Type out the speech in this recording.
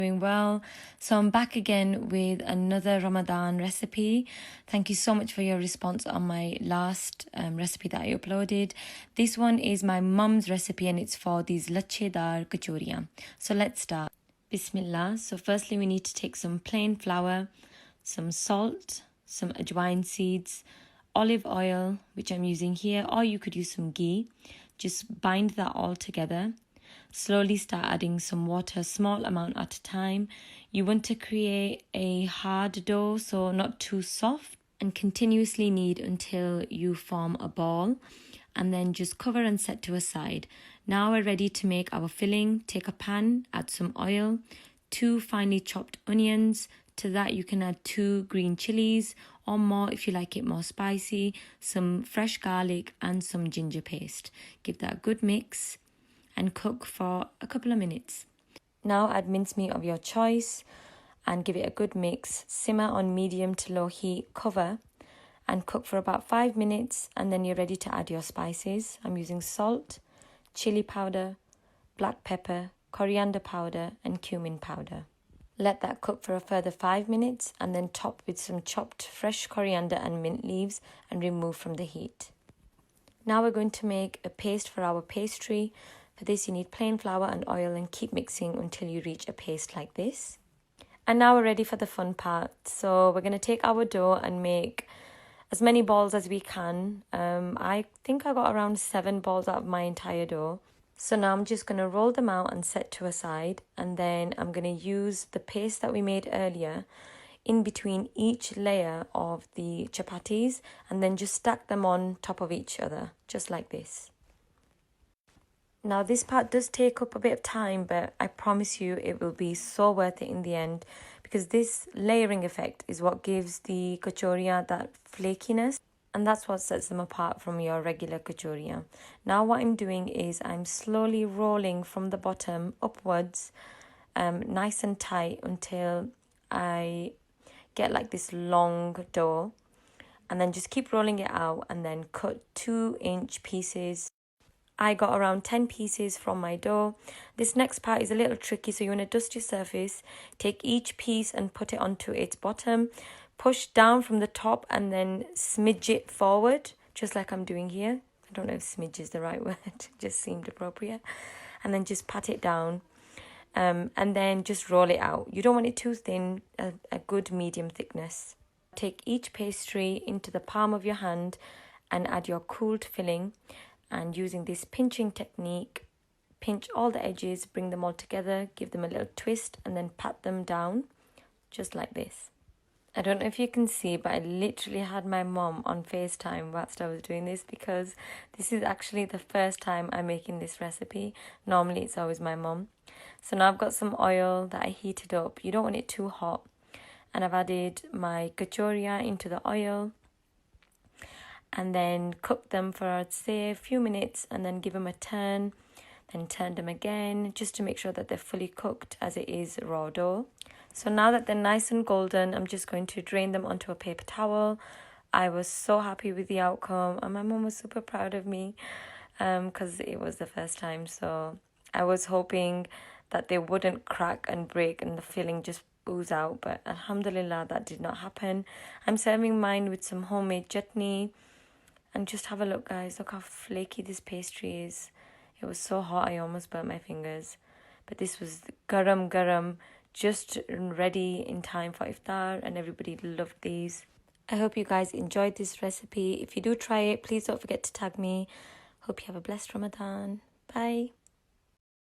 Doing well. So I'm back again with another Ramadan recipe. Thank you so much for your response on my last recipe that I uploaded. This one is my mum's recipe and it's for these lachedar kachoriyan. So let's start. Bismillah. So firstly we need to take some plain flour, some salt, some ajwain seeds, olive oil, which I'm using here, or you could use some ghee. Just bind that all together. Slowly start adding some water, small amount at a time. You want to create a hard dough, so not too soft, and continuously knead until you form a ball, and then just cover and set to a side. Now we're ready to make our filling. Take a pan, add some oil, 2 finely chopped onions. To that you can add 2 green chilies or more if you like it more spicy, some fresh garlic and some ginger paste. Give that a good mix and cook for a couple of minutes. Now add mincemeat of your choice and give it a good mix. Simmer on medium to low heat, cover and cook for about 5 minutes, and then you're ready to add your spices. I'm using salt, chili powder, black pepper, coriander powder and cumin powder. Let that cook for a further 5 minutes and then top with some chopped fresh coriander and mint leaves and remove from the heat. Now we're going to make a paste for our pastry. For this you need plain flour and oil and keep mixing until you reach a paste like this. And now we're ready for the fun part. So we're going to take our dough and make as many balls as we can. I think I got around 7 balls out of my entire dough. So now I'm just going to roll them out and set to a side, and then I'm going to use the paste that we made earlier in between each layer of the chapatis and then just stack them on top of each other, just like this. Now this part does take up a bit of time, but I promise you it will be so worth it in the end, because this layering effect is what gives the kachoriya that flakiness, and that's what sets them apart from your regular kachoriya. Now what I'm doing is I'm slowly rolling from the bottom upwards, nice and tight until I get like this long dough, and then just keep rolling it out and then cut 2-inch pieces. I got around 10 pieces from my dough. This next part is a little tricky, so you want to dust your surface. Take each piece and put it onto its bottom. Push down from the top and then smidge it forward, just like I'm doing here. I don't know if smidge is the right word, it just seemed appropriate. And then just pat it down and then just roll it out. You don't want it too thin, a good medium thickness. Take each pastry into the palm of your hand and add your cooled filling. And using this pinching technique, pinch all the edges, bring them all together, give them a little twist and then pat them down, just like this. I don't know if you can see, but I literally had my mom on FaceTime whilst I was doing this, because this is actually the first time I'm making this recipe. Normally it's always my mom. So now I've got some oil that I heated up. You don't want it too hot. And I've added my kachoriya into the oil, and then cook them for, I'd say, a few minutes, and then give them a turn, then turn them again, just to make sure that they're fully cooked, as it is raw dough. So now that they're nice and golden, I'm just going to drain them onto a paper towel. I was so happy with the outcome, and my mom was super proud of me because it was the first time. So I was hoping that they wouldn't crack and break and the filling just ooze out, but alhamdulillah that did not happen. I'm serving mine with some homemade chutney. And just have a look, guys. Look how flaky this pastry is. It was so hot, I almost burnt my fingers. But this was garam, just ready in time for iftar, and everybody loved these. I hope you guys enjoyed this recipe. If you do try it, please don't forget to tag me. Hope you have a blessed Ramadan. Bye.